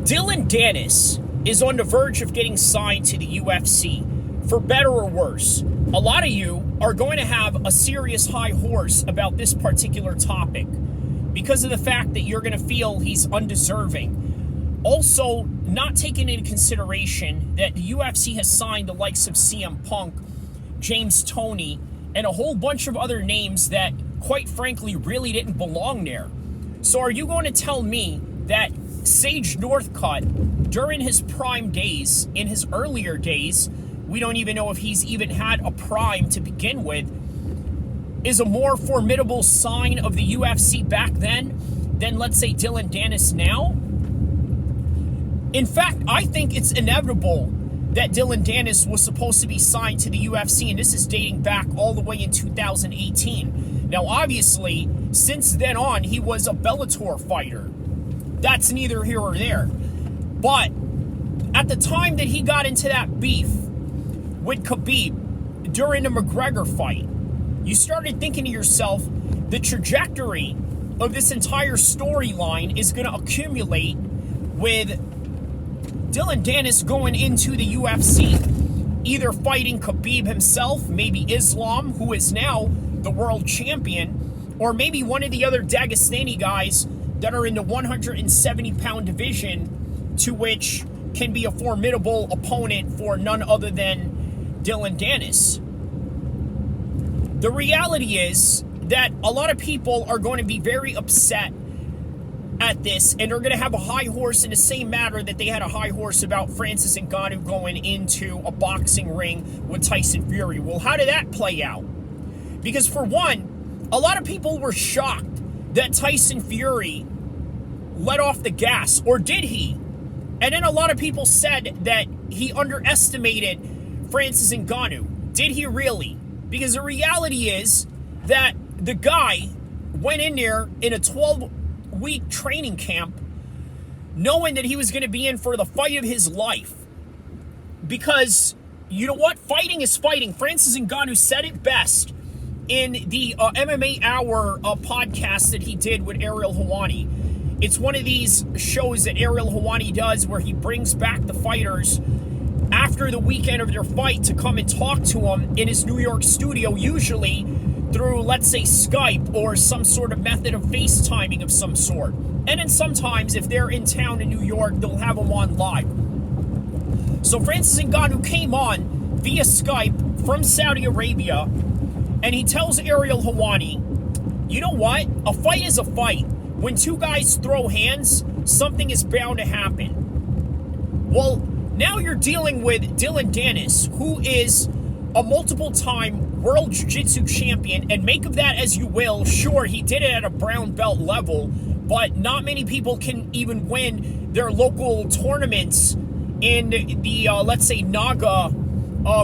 Dillon Danis is on the verge of getting signed to the UFC, for better or worse. A lot of you are going to have a serious high horse about this particular topic because of the fact that you're going to feel he's undeserving. Also, not taking into consideration that the UFC has signed the likes of CM Punk, James Toney, and a whole bunch of other names that, quite frankly, really didn't belong there. So are you going to tell me that Sage Northcutt, during his prime days, in his earlier days, we don't even know if he's even had a prime to begin with, is a more formidable sign of the UFC back then than, let's say, Dillon Danis now? In fact, I think it's inevitable that Dillon Danis was supposed to be signed to the UFC, and this is dating back all the way in 2018. Now, obviously, since then on, he was a Bellator fighter. That's neither here or there. But at the time that he got into that beef with Khabib during the McGregor fight, you started thinking to yourself, the trajectory of this entire storyline is going to accumulate with Dillon Danis going into the UFC, either fighting Khabib himself, maybe Islam, who is now the world champion, or maybe one of the other Dagestani guys that are in the 170-pound division, to which can be a formidable opponent for none other than Dillon Danis. The reality is that a lot of people are going to be very upset at this, and they're going to have a high horse in the same matter that they had a high horse about Francis Ngannou going into a boxing ring with Tyson Fury. Well, how did that play out? Because for one, a lot of people were shocked that Tyson Fury let off the gas, or did he? And then a lot of people said that he underestimated Francis Ngannou. Did he really? Because the reality is that the guy went in there in a 12-week training camp knowing that he was going to be in for the fight of his life. Because, you know what? Fighting is fighting. Francis Ngannou said it best in the MMA Hour podcast that he did with Ariel Helwani. It's one of these shows that Ariel Helwani does where he brings back the fighters after the weekend of their fight to come and talk to them in his New York studio, usually through, let's say, Skype or some sort of method of FaceTiming of some sort. And then sometimes, if they're in town in New York, they'll have them on live. So Francis Ngannou came on via Skype from Saudi Arabia, and he tells Ariel Helwani, you know what? A fight is a fight. When two guys throw hands, something is bound to happen. Well, now you're dealing with Dillon Danis, who is a multiple-time world jiu-jitsu champion, and make of that as you will. Sure, he did it at a brown belt level, but not many people can even win their local tournaments in the, let's say, Naga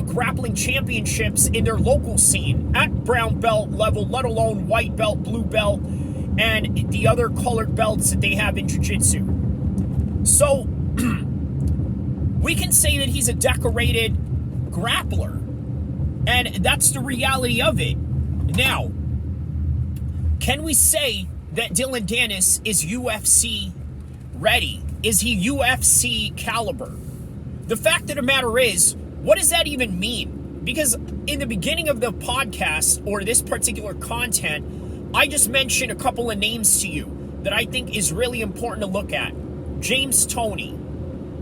grappling championships in their local scene at brown belt level, let alone white belt, blue belt, and the other colored belts that they have in jiu-jitsu. So, we can say that he's a decorated grappler, and that's the reality of it. Now, can we say that Dillon Danis is UFC ready? Is he UFC caliber? The fact of the matter is, what does that even mean? Because in the beginning of the podcast, or this particular content, I just mentioned a couple of names to you that I think is really important to look at. James Toney.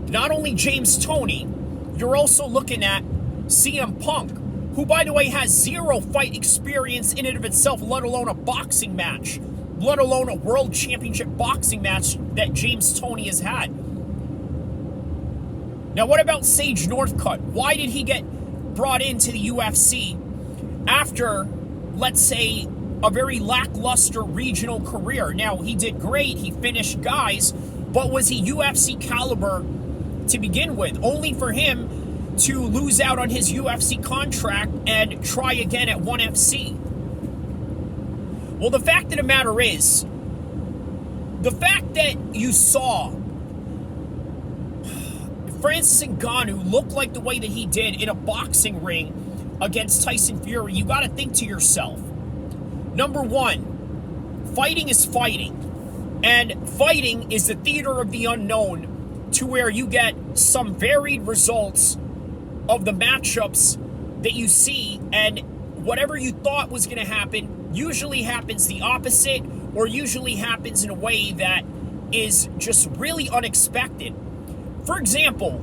Not only James Toney, you're also looking at CM Punk, who, by the way, has zero fight experience in and of itself, let alone a boxing match, let alone a world championship boxing match that James Toney has had. Now, what about Sage Northcutt? Why did he get brought into the UFC after, let's say, a very lackluster regional career? Now, he did great. He finished guys, but was he UFC caliber to begin with? Only for him to lose out on his UFC contract and try again at ONE FC. Well, the fact of the matter is, the fact that you saw Francis Ngannou look like the way that he did in a boxing ring against Tyson Fury, you got to think to yourself, number one, fighting is fighting. And fighting is the theater of the unknown to where you get some varied results of the matchups that you see, and whatever you thought was going to happen usually happens the opposite, or usually happens in a way that is just really unexpected. For example,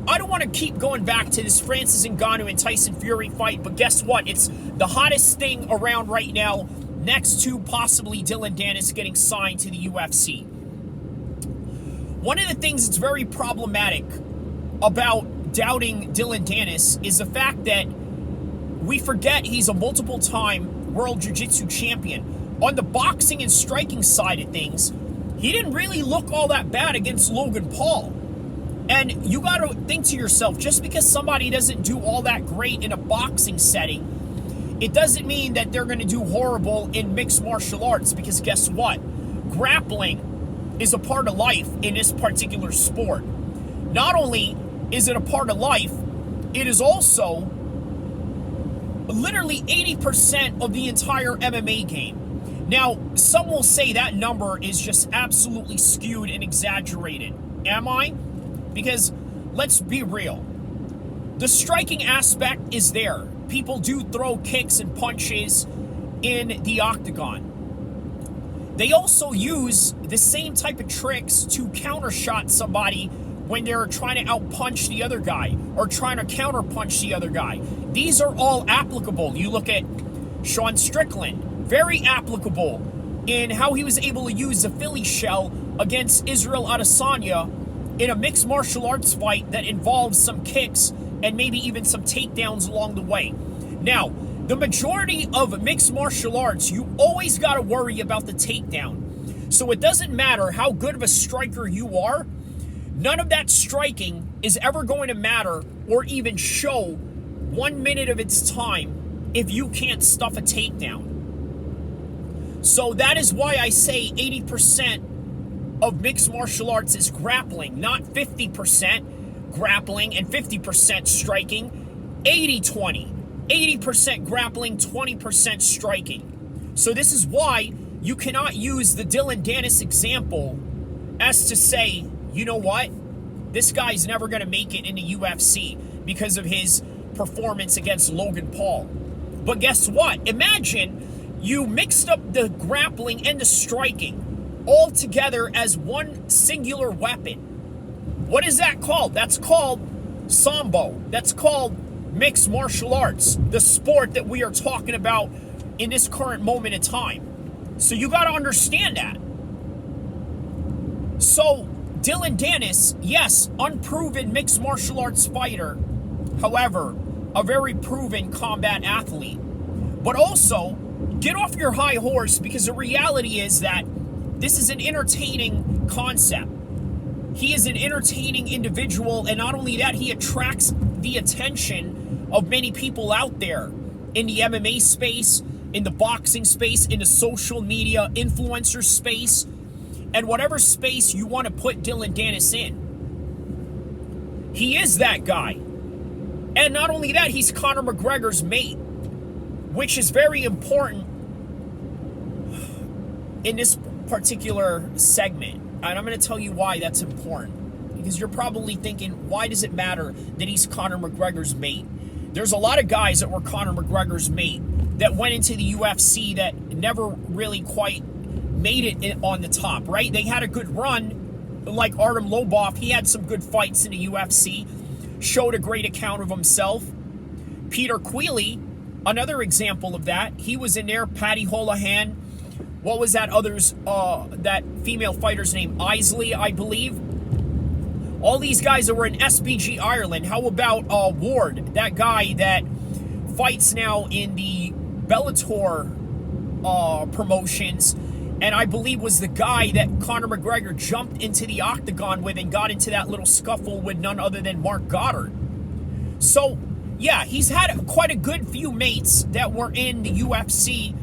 I don't want to keep going back to this Francis Ngannou and Tyson Fury fight, but guess what? It's the hottest thing around right now, next to possibly Dillon Danis getting signed to the UFC. One of the things that's very problematic about doubting Dillon Danis is the fact that we forget he's a multiple-time World Jiu-Jitsu champion. On the boxing and striking side of things, he didn't really look all that bad against Logan Paul. And you got to think to yourself, just because somebody doesn't do all that great in a boxing setting, it doesn't mean that they're going to do horrible in mixed martial arts, because guess what? Grappling is a part of life in this particular sport. Not only is it a part of life, it is also literally 80% of the entire MMA game. Now, some will say that number is just absolutely skewed and exaggerated. Am I? Because let's be real. The striking aspect is there. People do throw kicks and punches in the octagon. They also use the same type of tricks to countershot somebody when they're trying to outpunch the other guy or trying to counterpunch the other guy. These are all applicable. You look at Sean Strickland, very applicable in how he was able to use the Philly shell against Israel Adesanya in a mixed martial arts fight that involves some kicks and maybe even some takedowns along the way. Now, the majority of mixed martial arts, you always got to worry about the takedown. So it doesn't matter how good of a striker you are, none of that striking is ever going to matter or even show 1 minute of its time if you can't stuff a takedown. So that is why I say 80% of mixed martial arts is grappling, not 50% grappling and 50% striking, 80-20. 80% grappling, 20% striking. So this is why you cannot use the Dillon Danis example as to say, you know what? This guy's never going to make it in the UFC because of his performance against Logan Paul. But guess what? Imagine you mixed up the grappling and the striking all together as one singular weapon. What is that called? That's called Sambo. That's called mixed martial arts, the sport that we are talking about in this current moment in time. So you got to understand that. So Dillon Danis, yes, unproven mixed martial arts fighter, however, a very proven combat athlete. But also, get off your high horse, because the reality is that this is an entertaining concept. He is an entertaining individual, and not only that, he attracts the attention of many people out there in the MMA space, in the boxing space, in the social media influencer space, and whatever space you want to put Dillon Danis in. He is that guy. And not only that, he's Conor McGregor's mate, which is very important in this particular segment. And I'm going to tell you why that's important. Because you're probably thinking, why does it matter that he's Conor McGregor's mate? There's a lot of guys that were Conor McGregor's mate that went into the UFC that never really quite made it on the top, right? They had a good run, like Artem Lobov. He had some good fights in the UFC, showed a great account of himself. Peter Queally, another example of that. He was in there. Paddy Holohan. What was that that female fighter's name? Isley, I believe. All these guys that were in SBG Ireland. How about Ward, that guy that fights now in the Bellator promotions, and I believe was the guy that Conor McGregor jumped into the octagon with and got into that little scuffle with none other than Mark Goddard. So, yeah, he's had quite a good few mates that were in the UFC,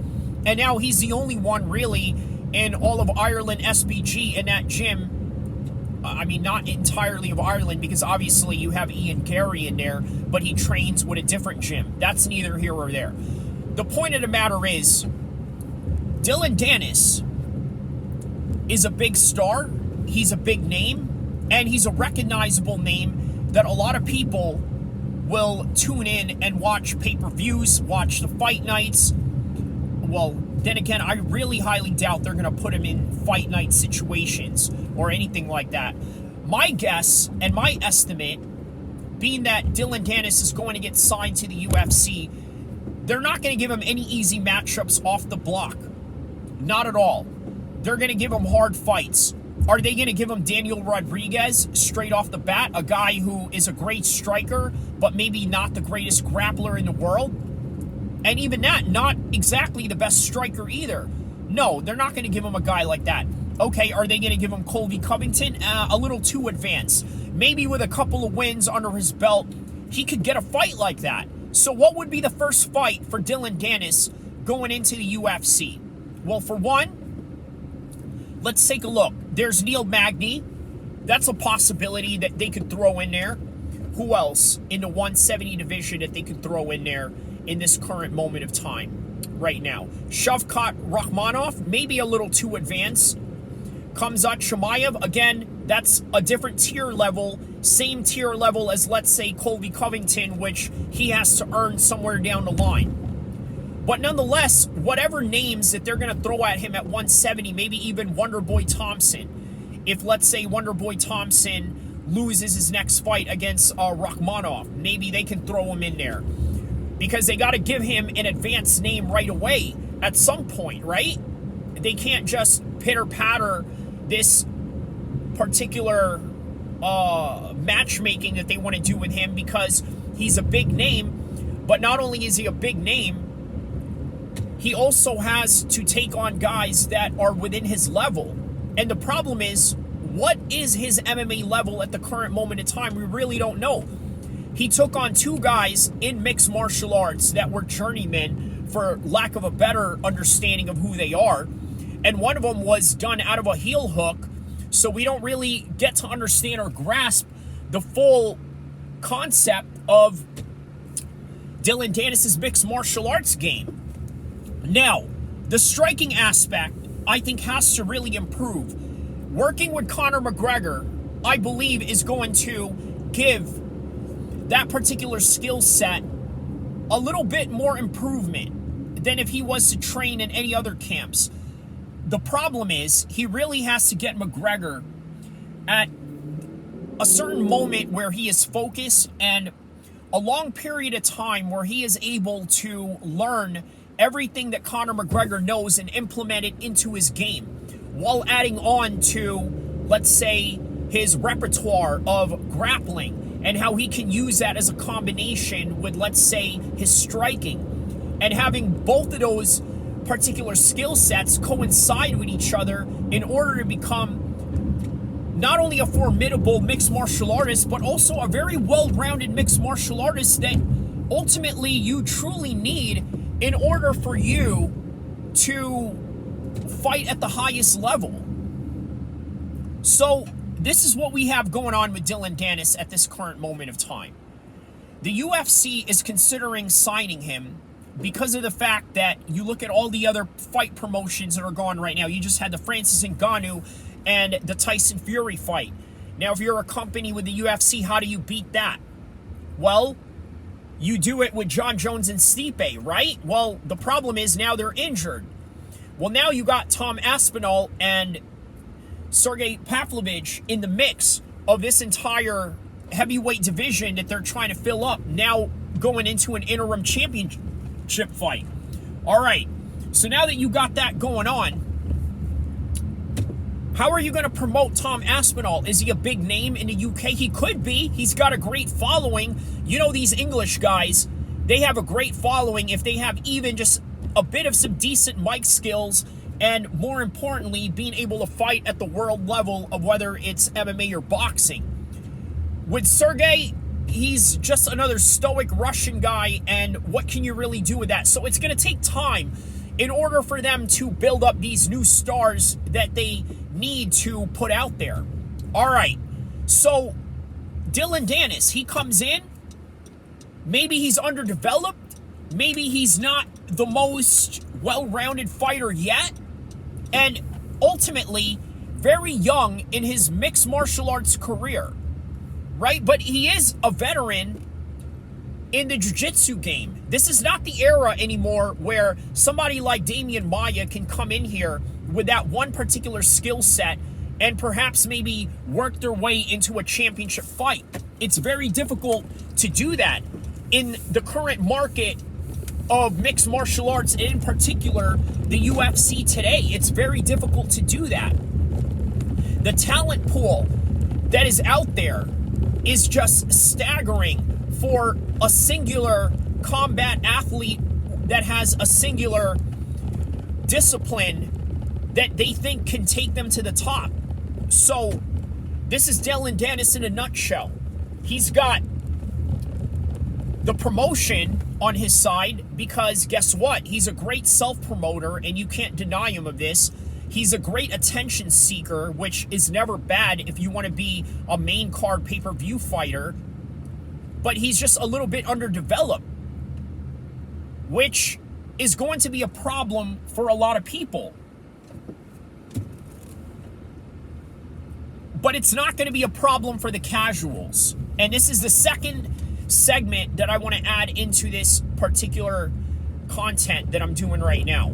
and now he's the only one really in all of Ireland SBG in that gym. I mean, not entirely of Ireland, because obviously you have Ian Gary in there, but he trains with a different gym. That's neither here or there. The point of the matter is, Dillon Danis is a big star. He's a big name. And he's a recognizable name that a lot of people will tune in and watch pay-per-views, watch the fight nights. Well, then again, I really highly doubt they're going to put him in fight night situations or anything like that. My guess and my estimate, being that Dillon Danis is going to get signed to the UFC, they're not going to give him any easy matchups off the block. Not at all. They're going to give him hard fights. Are they going to give him Daniel Rodriguez straight off the bat, a guy who is a great striker, but maybe not the greatest grappler in the world? And even that, not exactly the best striker either. No, they're not going to give him a guy like that. Okay, are they going to give him Colby Covington? A little too advanced. Maybe with a couple of wins under his belt, he could get a fight like that. So what would be the first fight for Dillon Danis going into the UFC? Well, for one, let's take a look. There's Neil Magny. That's a possibility that they could throw in there. Who else in the 170 division that they could throw in there in this current moment of time right now? Shavkat Rakhmonov, maybe a little too advanced. Khamzat Chimaev, again, that's a different tier level, same tier level as, let's say, Colby Covington, which he has to earn somewhere down the line. But nonetheless, whatever names that they're going to throw at him at 170, maybe even Wonderboy Thompson. If, let's say, Wonderboy Thompson loses his next fight against Rakhmonov, maybe they can throw him in there. Because they got to give him an advanced name right away at some point, right? They can't just pitter-patter this particular matchmaking that they want to do with him because he's a big name. But not only is he a big name, he also has to take on guys that are within his level. And the problem is, what is his MMA level at the current moment in time? We really don't know. He took on two guys in mixed martial arts that were journeymen, for lack of a better understanding of who they are. And one of them was done out of a heel hook, so we don't really get to understand or grasp the full concept of Dillon Danis' mixed martial arts game. Now, the striking aspect, I think, has to really improve. Working with Conor McGregor, I believe, is going to give that particular skill set a little bit more improvement than if he was to train in any other camps. The problem is, he really has to get McGregor at a certain moment where he is focused and a long period of time where he is able to learn everything that Conor McGregor knows and implement it into his game, while adding on to, let's say, his repertoire of grappling and how he can use that as a combination with, let's say, his striking, and having both of those particular skill sets coincide with each other in order to become not only a formidable mixed martial artist, but also a very well-rounded mixed martial artist that ultimately you truly need in order for you to fight at the highest level. So this is what we have going on with Dillon Danis at this current moment of time. The UFC is considering signing him because of the fact that you look at all the other fight promotions that are going right now. You just had the Francis Ngannou and the Tyson Fury fight. Now, if you're a company with the UFC, how do you beat that? Well, you do it with John Jones and Stipe, right? Well, the problem is now they're injured. Well, now you got Tom Aspinall and Sergey Pavlovich in the mix of this entire heavyweight division that they're trying to fill up, now going into an interim championship fight. All right, so now that you got that going on, how are you going to promote Tom Aspinall? Is he a big name in the UK? He could be. He's got a great following. You know, these English guys, they have a great following if they have even just a bit of some decent mic skills, and more importantly, being able to fight at the world level of whether it's MMA or boxing. With Sergey, he's just another stoic Russian guy, and what can you really do with that? So it's going to take time in order for them to build up these new stars that they need to put out there. All right, so Dillon Danis, he comes in. Maybe he's underdeveloped. Maybe he's not the most well-rounded fighter yet. And ultimately, very young in his mixed martial arts career, right? But he is a veteran in the jiu-jitsu game. This is not the era anymore where somebody like Damian Maia can come in here with that one particular skill set and perhaps maybe work their way into a championship fight. It's very difficult to do that in the current market of mixed martial arts, and in particular, the UFC today. It's very difficult to do that. The talent pool that is out there is just staggering for a singular combat athlete that has a singular discipline that they think can take them to the top. So this is Dillon Danis in a nutshell. He's got the promotion on his side because guess what? He's a great self-promoter, and you can't deny him of this. He's a great attention seeker, which is never bad if you want to be a main card pay-per-view fighter. But he's just a little bit underdeveloped, which is going to be a problem for a lot of people. But it's not going to be a problem for the casuals. And this is the second segment that I want to add into this particular content that I'm doing right now.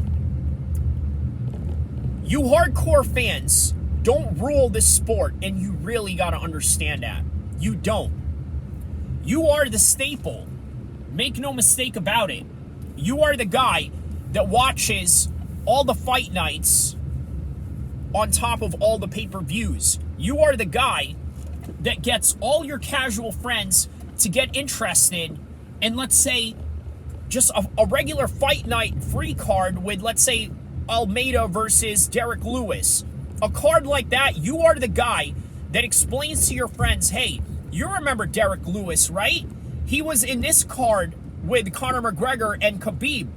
You hardcore fans don't rule this sport, and you really got to understand that. You don't. You are the staple. Make no mistake about it. You are the guy that watches all the fight nights on top of all the pay-per-views. You are the guy that gets all your casual friends to get interested in, let's say, just a regular fight night free card with, let's say, Almeida versus Derek Lewis. A card like that, you are the guy that explains to your friends, hey, you remember Derek Lewis, right? He was in this card with Conor McGregor and Khabib,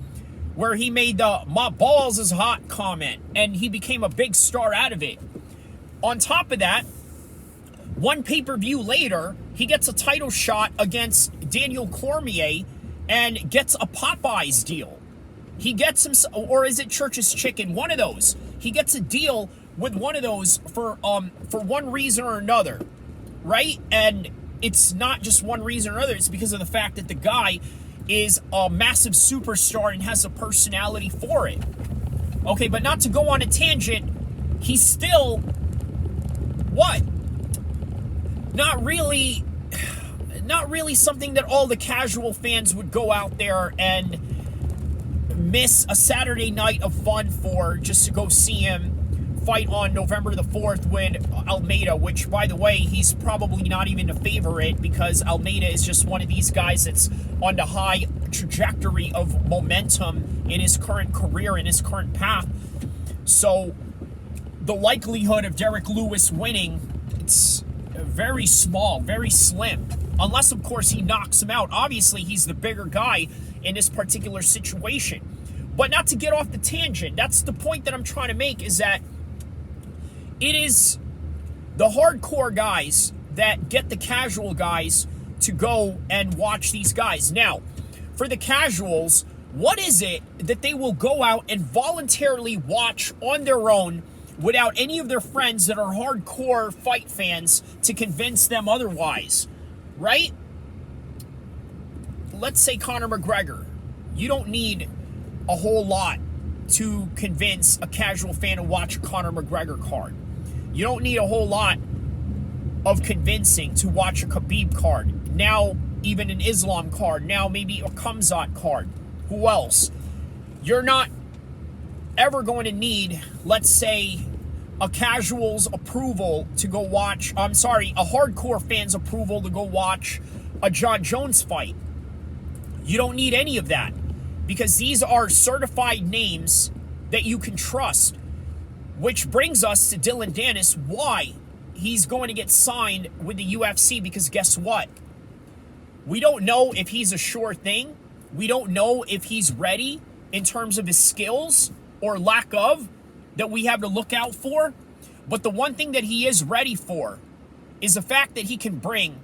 where he made the "my balls is hot" comment, and he became a big star out of it. On top of that, one pay-per-view later, he gets a title shot against Daniel Cormier and gets a Popeyes deal. He gets him, or is it Church's Chicken? One of those. He gets a deal with one of those for one reason or another, right? And it's not just one reason or another. It's because of the fact that the guy is a massive superstar and has a personality for it. Okay, but not to go on a tangent, he's still, what? Not really something that all the casual fans would go out there and miss a Saturday night of fun for, just to go see him fight on November the 4th with Almeida, which, by the way, he's probably not even a favorite because Almeida is just one of these guys that's on the high trajectory of momentum in his current career, in his current path. So the likelihood of Derek Lewis winning, it's very small, very slim. Unless, of course, he knocks him out. Obviously, he's the bigger guy in this particular situation. But not to get off the tangent, that's the point that I'm trying to make, is that it is the hardcore guys that get the casual guys to go and watch these guys. Now, for the casuals, what is it that they will go out and voluntarily watch on their own without any of their friends that are hardcore fight fans to convince them otherwise, right? Let's say Conor McGregor. You don't need a whole lot to convince a casual fan to watch a Conor McGregor card. You don't need a whole lot of convincing to watch a Khabib card. Now, even an Islam card. Now, maybe a Khamzat card. Who else? You're not ever going to need, let's say, a casual's approval to go watch, a hardcore fan's approval to go watch a John Jones fight. You don't need any of that because these are certified names that you can trust. Which brings us to Dillon Danis, why he's going to get signed with the UFC, because guess what? We don't know if he's a sure thing. We don't know if he's ready in terms of his skills or lack of that we have to look out for. But the one thing that he is ready for is the fact that he can bring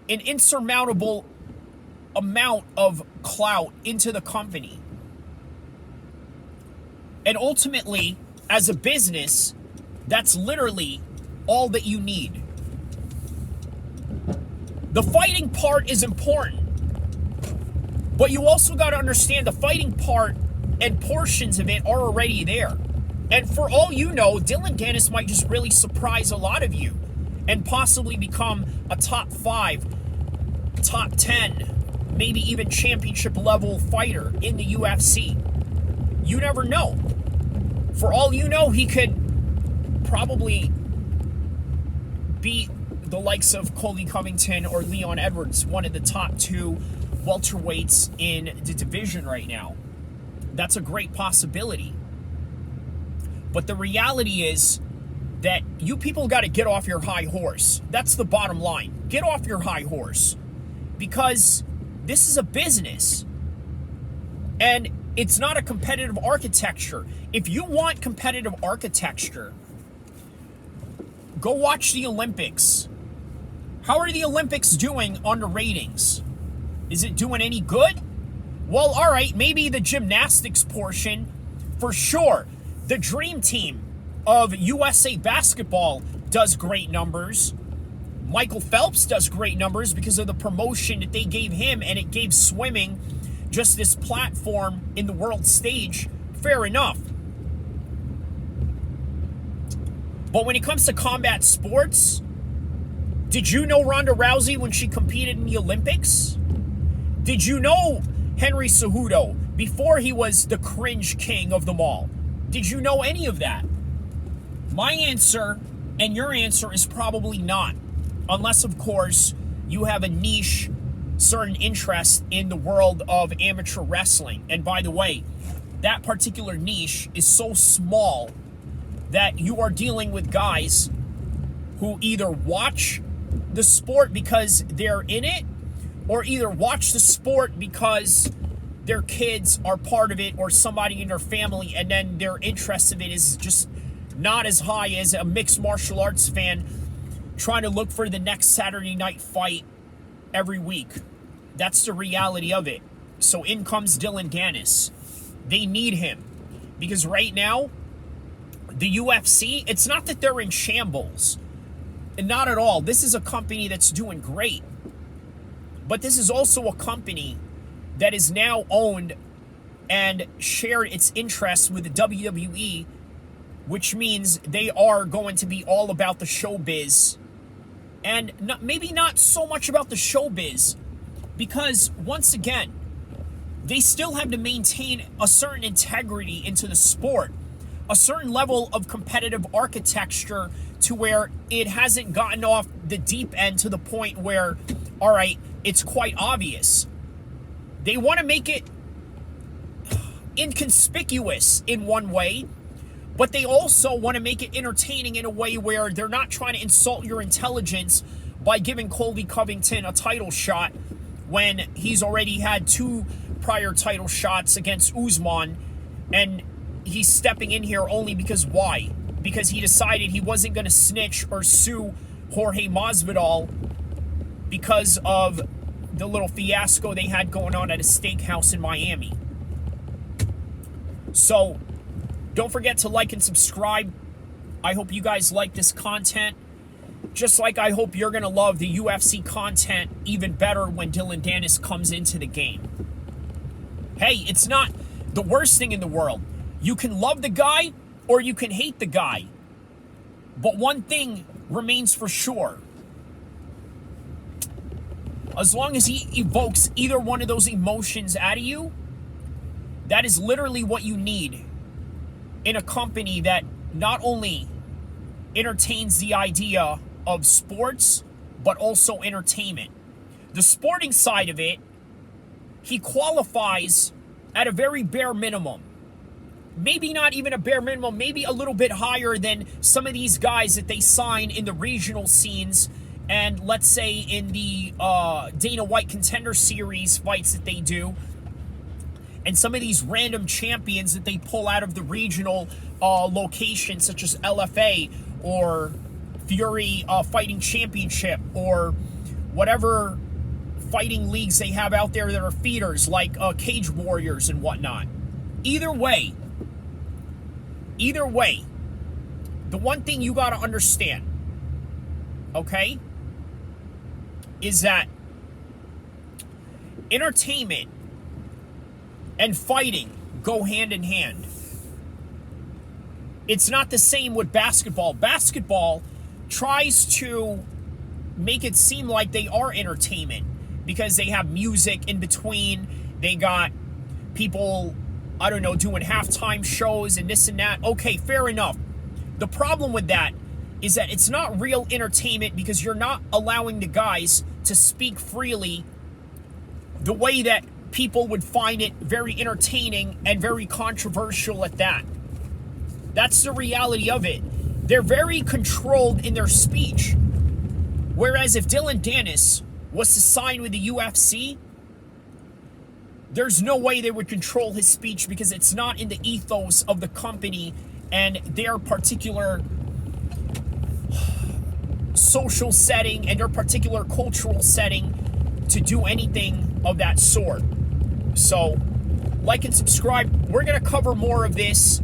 an insurmountable amount of clout into the company. And ultimately, as a business, That's literally all that you need. The fighting part is important, but you also got to understand the fighting part and portions of it are already there. And for all you know, Dillon Danis might just really surprise a lot of you and possibly become a top 5, top 10, maybe even championship level fighter in the UFC. You never know. For all you know, he could probably beat the likes of Colby Covington or Leon Edwards, one of the top 2 welterweights in the division right now. That's a great possibility. But the reality is that you people got to get off your high horse. That's the bottom line. Get off your high horse. Because this is a business. And it's not a competitive architecture. If you want competitive architecture, go watch the Olympics. How are the Olympics doing on the ratings? Is it doing any good? Well, all right, maybe the gymnastics portion, for sure. The dream team of USA basketball does great numbers. Michael Phelps does great numbers because of the promotion that they gave him, and it gave swimming just this platform in the world stage. Fair enough. But when it comes to combat sports, did you know Ronda Rousey when she competed in the Olympics? Did you know Henry Cejudo before he was the cringe king of them all? Did you know any of that? My answer and your answer is probably not. Unless, of course, you have a niche, certain interest in the world of amateur wrestling. And by the way, that particular niche is so small that you are dealing with guys who either watch the sport because they're in it, or either watch the sport because their kids are part of it or somebody in their family, and then their interest of it is just not as high as a mixed martial arts fan trying to look for the next Saturday night fight every week. That's the reality of it. So in comes Dillon Danis. They need him because right now, the UFC, it's not that they're in shambles. And not at all. This is a company that's doing great. But this is also a company that is now owned and shared its interests with the WWE, which means they are going to be all about the showbiz. And maybe not so much about the showbiz, because once again, they still have to maintain a certain integrity into the sport, a certain level of competitive architecture to where it hasn't gotten off the deep end to the point where, all right, it's quite obvious. They want to make it inconspicuous in one way, but they also want to make it entertaining in a way where they're not trying to insult your intelligence by giving Colby Covington a title shot when he's already had 2 prior title shots against Usman, and he's stepping in here only because why? Because he decided he wasn't going to snitch or sue Jorge Masvidal because of the little fiasco they had going on at a steakhouse in Miami. So, don't forget to like and subscribe. I hope you guys like this content. Just like I hope you're going to love the UFC content even better when Dillon Danis comes into the game. Hey, it's not the worst thing in the world. You can love the guy or you can hate the guy. But one thing remains for sure. As long as he evokes either one of those emotions out of you, that is literally what you need in a company that not only entertains the idea of sports, but also entertainment. The sporting side of it, he qualifies at a very bare minimum. Maybe not even a bare minimum, maybe a little bit higher than some of these guys that they sign in the regional scenes and let's say in the Dana White Contender Series fights that they do, and some of these random champions that they pull out of the regional locations such as LFA or Fury Fighting Championship or whatever fighting leagues they have out there that are feeders like Cage Warriors and whatnot. Either way, the one thing you got to understand, okay, is that entertainment and fighting go hand in hand. It's not the same with basketball. Basketball tries to make it seem like they are entertainment because they have music in between. They got people, I don't know, doing halftime shows and this and that. Okay, fair enough. The problem with that is that it's not real entertainment because you're not allowing the guys to speak freely the way that people would find it very entertaining and very controversial at that. That's the reality of it. They're very controlled in their speech. Whereas if Dillon Danis was to sign with the UFC, there's no way they would control his speech because it's not in the ethos of the company and their particular social setting and their particular cultural setting to do anything of that sort. So, like and subscribe. We're going to cover more of this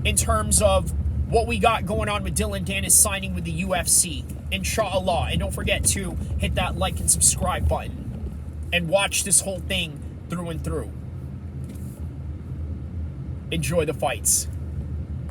in terms of what we got going on with Dillon Danis signing with the UFC, inshallah. And don't forget to hit that like and subscribe button and watch this whole thing through and through. Enjoy the fights.